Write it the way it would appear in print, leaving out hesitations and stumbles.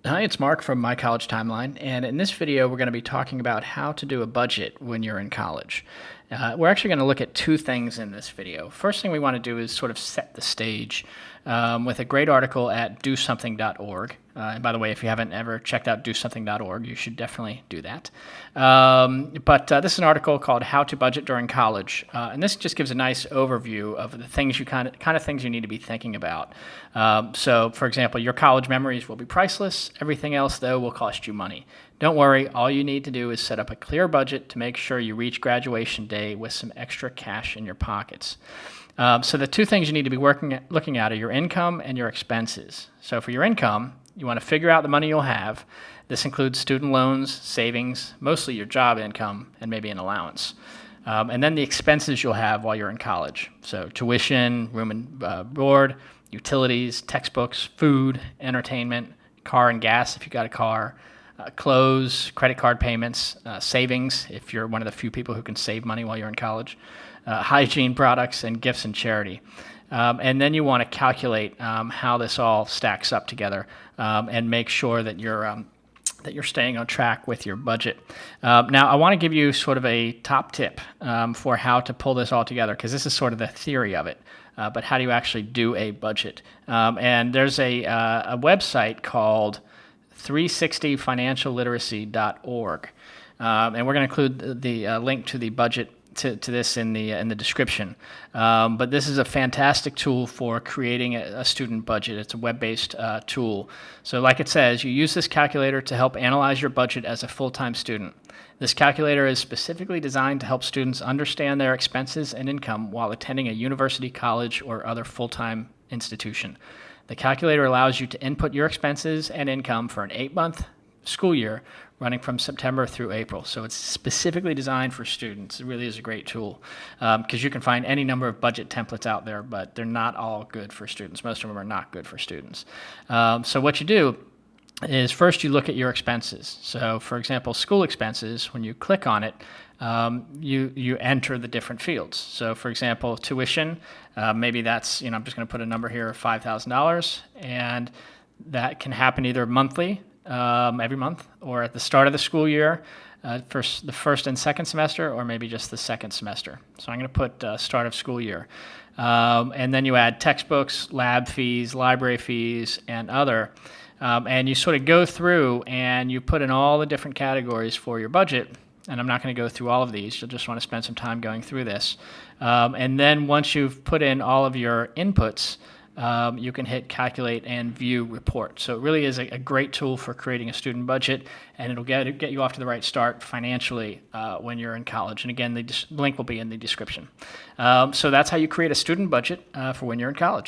Hi, it's Mark from My College Timeline, and in this video we're going to be talking about how to do a budget when you're in college. We're actually going to look at two things in this video. First thing we want to do is sort of set the stage with a great article at dosomething.org. And by the way, if you haven't ever checked out dosomething.org, you should definitely do that. But this is an article called How to Budget During College, and this just gives a nice overview of the things you kind of things you need to be thinking about. So, for example, your college memories will be priceless. Everything else, though, will cost you money. Don't worry, all you need to do is set up a clear budget to make sure you reach graduation day with some extra cash in your pockets. So the two things you need to be looking at are your income and your expenses. So for your income, you want to figure out the money you'll have. This includes student loans, savings, mostly your job income, and maybe an allowance. And then the expenses you'll have while you're in college. So tuition, room and board, utilities, textbooks, food, entertainment, car and gas if you got a car, clothes, credit card payments, savings if you're one of the few people who can save money while you're in college, hygiene products, and gifts and charity. And then you want to calculate how this all stacks up together and make sure that you're staying on track with your budget. Now, I want to give you sort of a top tip for how to pull this all together, because this is sort of the theory of it. But how do you actually do a budget? And there's a website called 360financialliteracy.org. And we're going to include the link to the budget to this in the description. But this is a fantastic tool for creating a student budget. It's a web-based tool. So like it says, you use this calculator to help analyze your budget as a full-time student. This calculator is specifically designed to help students understand their expenses and income while attending a university, college, or other full-time institution. The calculator allows you to input your expenses and income for an 8-month school year running from September through April. So it's specifically designed for students. It really is a great tool because you can find any number of budget templates out there, but they're not all good for students. Most of them are not good for students. So what you do is first you look at your expenses. So for example, school expenses, when you click on it, you enter the different fields. So for example, tuition, maybe that's, I'm just going to put a number here of $5,000, and that can happen either monthly, every month, or at the start of the school year, for the first and second semester, or maybe just the second semester. So I'm going to put start of school year. And then you add textbooks, lab fees, library fees, and other. And you sort of go through and you put in all the different categories for your budget. And I'm not going to go through all of these. You'll just want to spend some time going through this. And then once you've put in all of your inputs, you can hit calculate and view report. So it really is a great tool for creating a student budget, and it'll get you off to the right start financially when you're in college. And again, the link will be in the description. So that's how you create a student budget for when you're in college.